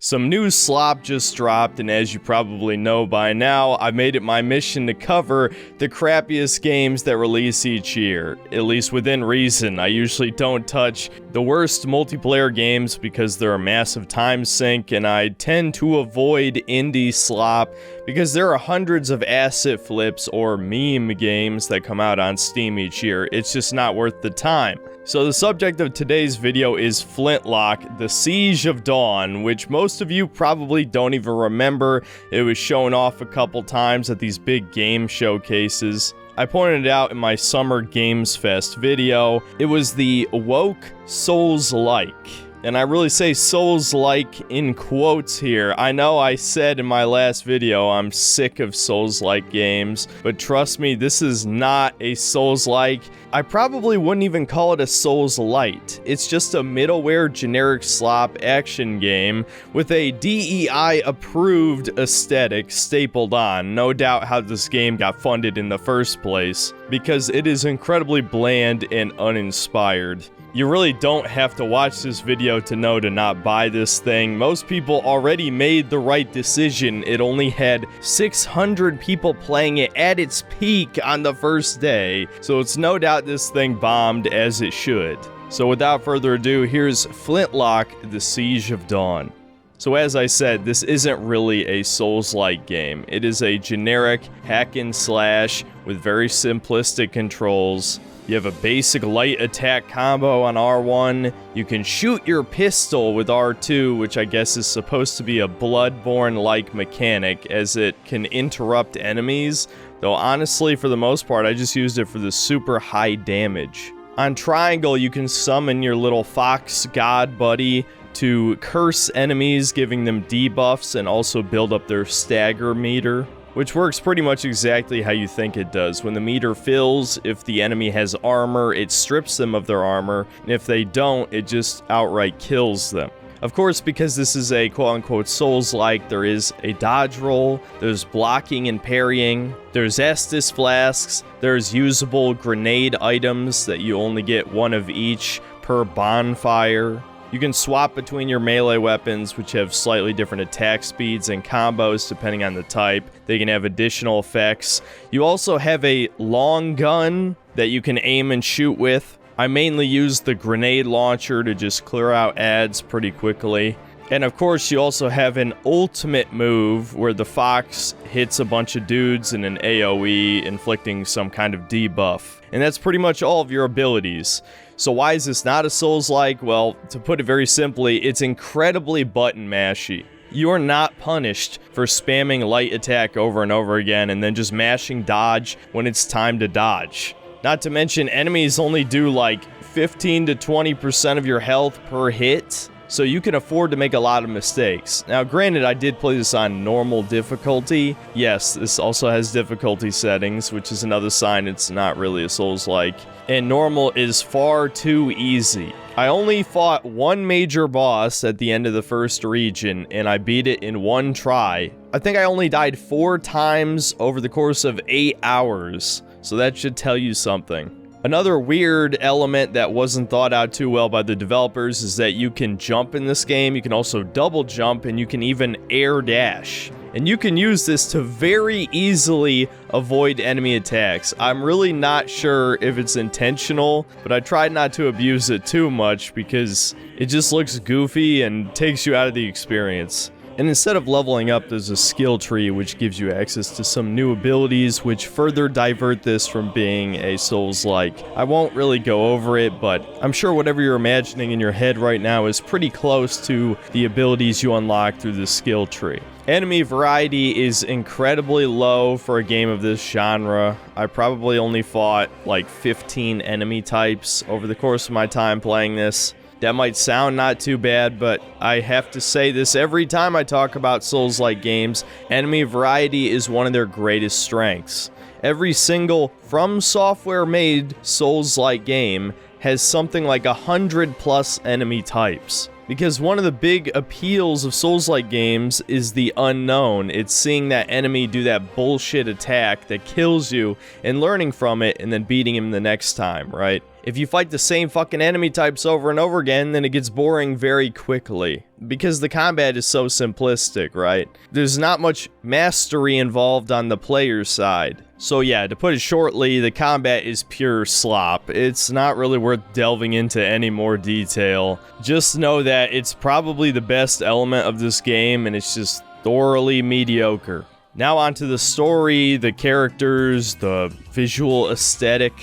Some new slop just dropped, and as you probably know by now, I've made it my mission to cover the crappiest games that release each year, at least within reason. I usually don't touch the worst multiplayer games because they're a massive time sink, and I tend to avoid indie slop because there are hundreds of asset flips or meme games that come out on Steam each year. It's just not worth the time. So the subject of today's video is Flintlock, The Siege of Dawn, which most of you probably don't even remember. It was shown off a couple times at these big game showcases. I pointed it out in my Summer Games Fest video. It was the woke Soulslite. And I really say Souls-like in quotes here. I know I said in my last video I'm sick of Souls-like games, but trust me, this is not a Souls-like. I probably wouldn't even call it a Souls-lite. It's just a middleware generic slop action game with a DEI-approved aesthetic stapled on. No doubt how this game got funded in the first place, because it is incredibly bland and uninspired. You really don't have to watch this video to know to not buy this thing. Most people already made the right decision. It only had 600 people playing it at its peak on the first day, so it's no doubt this thing bombed as it should. So without further ado, here's Flintlock, The Siege of Dawn. So as I said, this isn't really a Souls-like game. It is a generic hack and slash with very simplistic controls. You have a basic light attack combo on R1. You can shoot your pistol with R2, which I guess is supposed to be a Bloodborne-like mechanic, as it can interrupt enemies. Though honestly, for the most part, I just used it for the super high damage. On triangle, you can summon your little fox god buddy to curse enemies, giving them debuffs and also build up their stagger meter, which works pretty much exactly how you think it does. When the meter fills, if the enemy has armor, it strips them of their armor, and if they don't, it just outright kills them. Of course, because this is a quote-unquote Souls-like, there is a dodge roll, there's blocking and parrying, there's Estus flasks, there's usable grenade items that you only get one of each per bonfire. You can swap between your melee weapons, which have slightly different attack speeds and combos depending on the type. They can have additional effects. You also have a long gun that you can aim and shoot with. I mainly use the grenade launcher to just clear out ads pretty quickly. And of course, you also have an ultimate move where the fox hits a bunch of dudes in an AoE, inflicting some kind of debuff. And that's pretty much all of your abilities. So why is this not a Souls-like? Well, to put it very simply, it's incredibly button mashy. You are not punished for spamming light attack over and over again and then just mashing dodge when it's time to dodge. Not to mention, enemies only do like 15 to 20% of your health per hit, so you can afford to make a lot of mistakes. Now, granted, I did play this on normal difficulty. Yes, this also has difficulty settings, which is another sign it's not really a Souls-like. And normal is far too easy. I only fought one major boss at the end of the first region, and I beat it in one try. I think I only died 4 times over the course of 8 hours, so that should tell you something. Another weird element that wasn't thought out too well by the developers is that you can jump in this game, you can also double jump, and you can even air dash. And you can use this to very easily avoid enemy attacks. I'm really not sure if it's intentional, but I tried not to abuse it too much because it just looks goofy and takes you out of the experience. And instead of leveling up, there's a skill tree which gives you access to some new abilities which further divert this from being a Souls-like. I won't really go over it, but I'm sure whatever you're imagining in your head right now is pretty close to the abilities you unlock through the skill tree. Enemy variety is incredibly low for a game of this genre. I probably only fought like 15 enemy types over the course of my time playing this. That might sound not too bad, but I have to say this every time I talk about Souls-like games. Enemy variety is one of their greatest strengths. Every single From Software-made Souls-like game has something like 100+ enemy types. Because one of the big appeals of Souls-like games is the unknown. It's seeing that enemy do that bullshit attack that kills you and learning from it and then beating him the next time, right? If you fight the same fucking enemy types over and over again, then it gets boring very quickly. Because the combat is so simplistic, right? There's not much mastery involved on the player's side. So yeah, to put it shortly, the combat is pure slop. It's not really worth delving into any more detail. Just know that it's probably the best element of this game, and it's just thoroughly mediocre. Now onto the story, the characters, the visual aesthetic.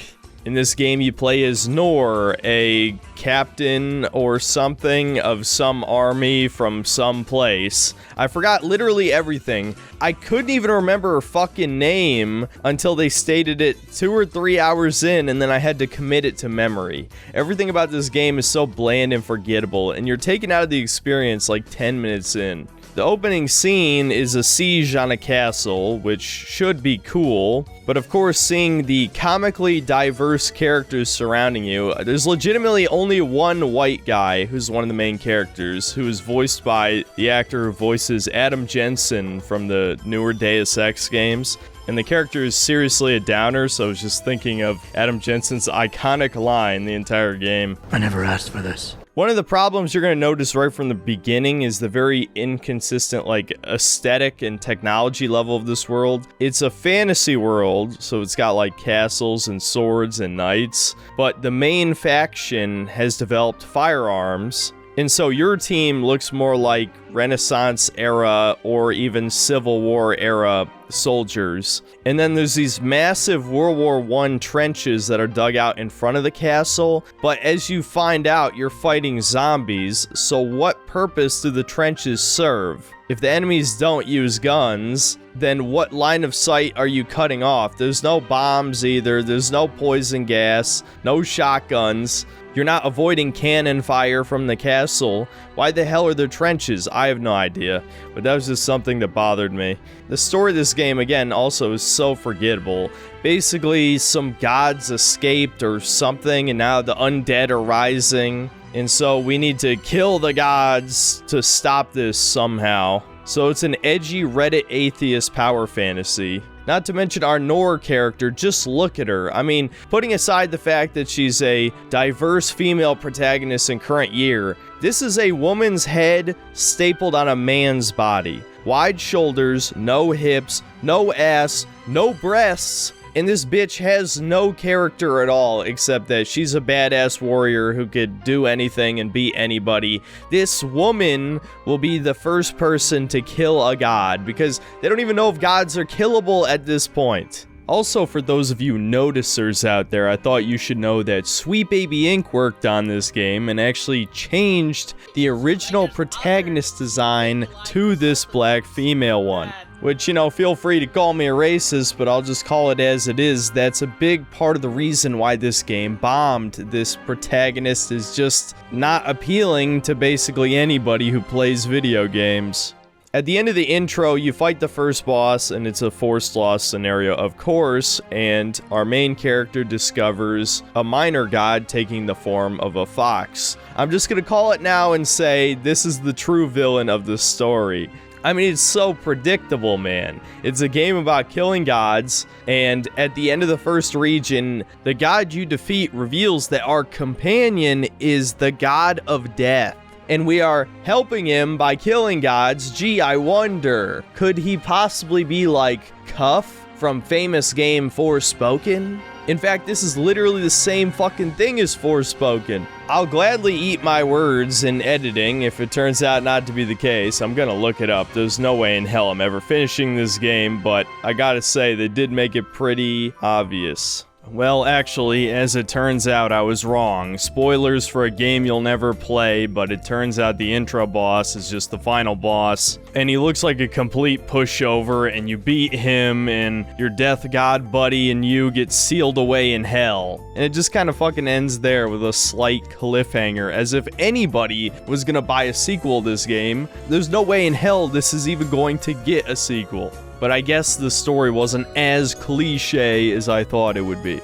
In this game, you play as Noor, a captain or something of some army from some place. I forgot literally everything. I couldn't even remember her fucking name until they stated it 2 or 3 hours in, and then I had to commit it to memory. Everything about this game is so bland and forgettable, and you're taken out of the experience like 10 minutes in. The opening scene is a siege on a castle, which should be cool, but of course seeing the comically diverse characters surrounding you, there's legitimately only one white guy who's one of the main characters, who is voiced by the actor who voices Adam Jensen from the newer Deus Ex games. And the character is seriously a downer, so I was just thinking of Adam Jensen's iconic line the entire game. I never asked for this. One of the problems you're going to notice right from the beginning is the very inconsistent, aesthetic and technology level of this world. It's a fantasy world, so it's got, castles and swords and knights, but the main faction has developed firearms, and so your team looks more like Renaissance era or even Civil War era soldiers. And then there's these massive World War I trenches that are dug out in front of the castle, but as you find out, you're fighting zombies, so what purpose do the trenches serve? If the enemies don't use guns, then what line of sight are you cutting off? There's no bombs either, there's no poison gas, no shotguns. You're not avoiding cannon fire from the castle. Why the hell are there trenches? I have no idea, but that was just something that bothered me. The story of this game, again, also is so forgettable. Basically, some gods escaped or something, and now the undead are rising. And so we need to kill the gods to stop this somehow. So it's an edgy Reddit atheist power fantasy. Not to mention our Noor character, just look at her. I mean, putting aside the fact that she's a diverse female protagonist in current year, this is a woman's head stapled on a man's body. Wide shoulders, no hips, no ass, no breasts, and this bitch has no character at all, except that she's a badass warrior who could do anything and beat anybody. This woman will be the first person to kill a god, because they don't even know if gods are killable at this point. Also, for those of you noticers out there, I thought you should know that Sweet Baby Inc. worked on this game and actually changed the original protagonist design to this black female one. Which, feel free to call me a racist, but I'll just call it as it is. That's a big part of the reason why this game bombed. This protagonist is just not appealing to basically anybody who plays video games. At the end of the intro, you fight the first boss, and it's a forced loss scenario, of course, and our main character discovers a minor god taking the form of a fox. I'm just gonna call it now and say this is the true villain of the story. I mean, it's so predictable, man. It's a game about killing gods, and at the end of the first region, the god you defeat reveals that our companion is the god of death. And we are helping him by killing gods. Gee, I wonder, could he possibly be like Cuff from famous game Forspoken? In fact, this is literally the same fucking thing as Forspoken. I'll gladly eat my words in editing if it turns out not to be the case. I'm gonna look it up. There's no way in hell I'm ever finishing this game, but I gotta say, they did make it pretty obvious. Well, actually, as it turns out, I was wrong. Spoilers for a game you'll never play, but it turns out the intro boss is just the final boss, and he looks like a complete pushover, and you beat him, and your death god buddy and you get sealed away in hell. And it just kind of fucking ends there with a slight cliffhanger, as if anybody was gonna buy a sequel to this game. There's no way in hell this is even going to get a sequel. But I guess the story wasn't as cliche as I thought it would be.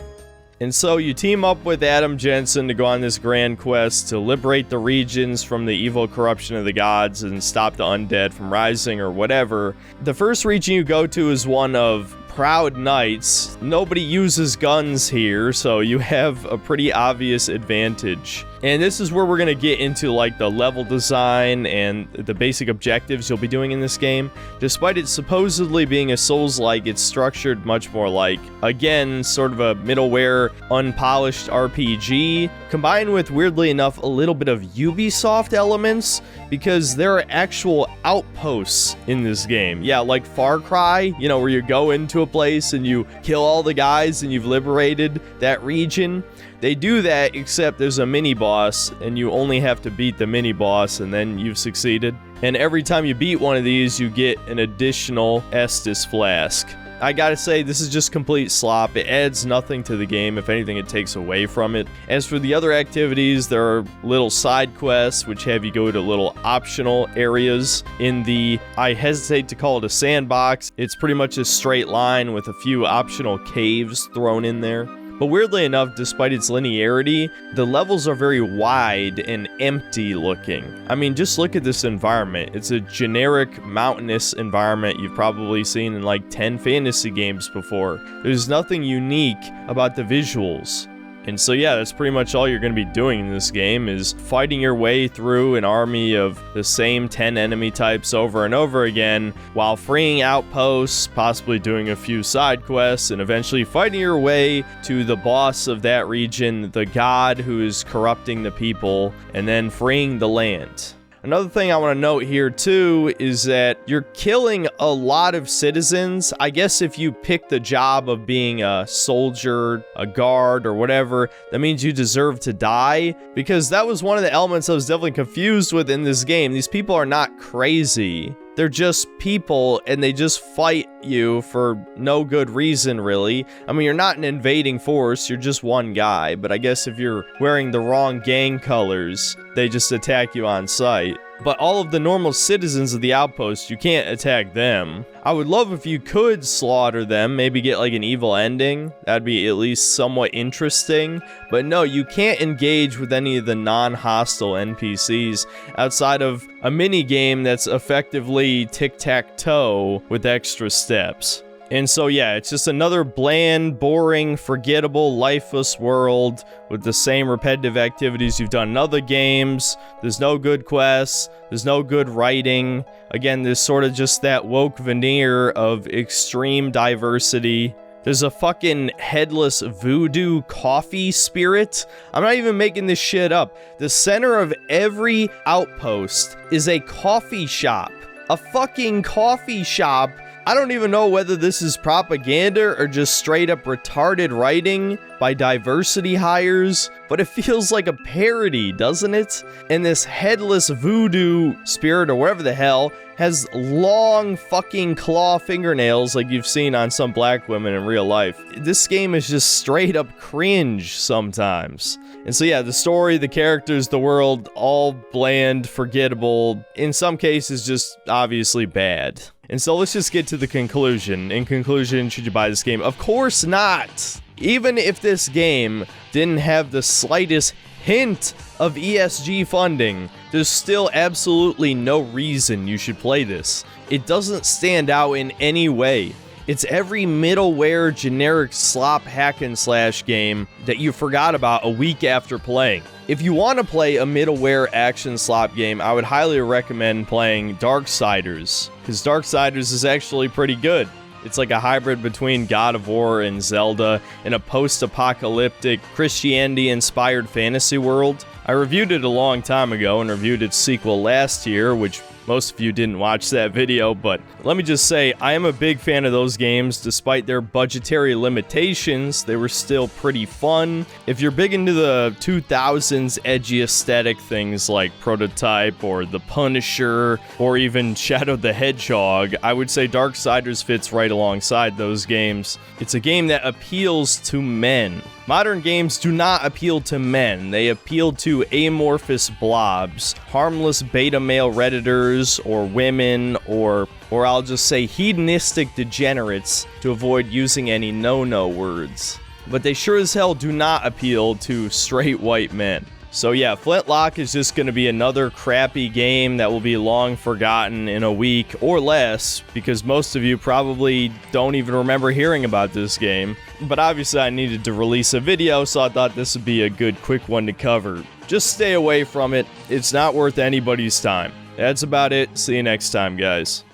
And so you team up with Adam Jensen to go on this grand quest to liberate the regions from the evil corruption of the gods and stop the undead from rising or whatever. The first region you go to is one of proud knights. Nobody uses guns here, so you have a pretty obvious advantage. And this is where we're gonna get into like the level design and the basic objectives you'll be doing in this game. Despite it supposedly being a Souls-like, it's structured much more like, again, sort of a middleware, unpolished RPG, combined with, weirdly enough, a little bit of Ubisoft elements, because there are actual outposts in this game. Yeah, like Far Cry, you know, where you go into a place and you kill all the guys and you've liberated that region. They do that, except there's a mini-boss, and you only have to beat the mini-boss, and then you've succeeded. And every time you beat one of these, you get an additional Estus flask. I gotta say, this is just complete slop. It adds nothing to the game. If anything, it takes away from it. As for the other activities, there are little side quests, which have you go to little optional areas in the, I hesitate to call it a sandbox. It's pretty much a straight line with a few optional caves thrown in there. But weirdly enough, despite its linearity, the levels are very wide and empty looking. I mean, just look at this environment. It's a generic mountainous environment you've probably seen in like 10 fantasy games before. There's nothing unique about the visuals. And so yeah, that's pretty much all you're going to be doing in this game, is fighting your way through an army of the same 10 enemy types over and over again, while freeing outposts, possibly doing a few side quests, and eventually fighting your way to the boss of that region, the god who is corrupting the people, and then freeing the land. Another thing I want to note here too is that you're killing a lot of citizens. I guess if you pick the job of being a soldier, a guard, or whatever, that means you deserve to die, because that was one of the elements I was definitely confused with in this game. These people are not crazy. They're just people, and they just fight you for no good reason, really. I mean, you're not an invading force, you're just one guy, but I guess if you're wearing the wrong gang colors, they just attack you on sight. But all of the normal citizens of the outpost, you can't attack them. I would love if you could slaughter them, maybe get like an evil ending. That'd be at least somewhat interesting. But no, you can't engage with any of the non-hostile NPCs outside of a mini game that's effectively tic-tac-toe with extra steps. And so yeah, it's just another bland, boring, forgettable, lifeless world with the same repetitive activities you've done in other games. There's no good quests, there's no good writing. Again, there's sort of just that woke veneer of extreme diversity. There's a fucking headless voodoo coffee spirit. I'm not even making this shit up. The center of every outpost is a coffee shop. A fucking coffee shop. I don't even know whether this is propaganda or just straight up retarded writing by diversity hires, but it feels like a parody, doesn't it? And this headless voodoo spirit, or whatever the hell, has long fucking claw fingernails like you've seen on some black women in real life. This game is just straight up cringe sometimes. And so yeah, the story, the characters, the world, all bland, forgettable, in some cases just obviously bad. And so let's just get to the conclusion. In conclusion, should you buy this game? Of course not! Even if this game didn't have the slightest hint of ESG funding, there's still absolutely no reason you should play this. It doesn't stand out in any way. It's every middleware generic slop hack and slash game that you forgot about a week after playing. If you want to play a middleware action slop game, I would highly recommend playing Darksiders, because Darksiders is actually pretty good. It's like a hybrid between God of War and Zelda in a post-apocalyptic, Christianity-inspired fantasy world. I reviewed it a long time ago and reviewed its sequel last year, which most of you didn't watch that video, but let me just say, I am a big fan of those games. Despite their budgetary limitations, they were still pretty fun. If you're big into the 2000s edgy aesthetic, things like Prototype or The Punisher or even Shadow the Hedgehog, I would say Darksiders fits right alongside those games. It's a game that appeals to men. Modern games do not appeal to men. They appeal to amorphous blobs, harmless beta male redditors, or women, or I'll just say hedonistic degenerates to avoid using any no-no words. But they sure as hell do not appeal to straight white men. So yeah, Flintlock is just going to be another crappy game that will be long forgotten in a week or less, because most of you probably don't even remember hearing about this game. But obviously I needed to release a video, so I thought this would be a good quick one to cover. Just stay away from it. It's not worth anybody's time. That's about it. See you next time, guys.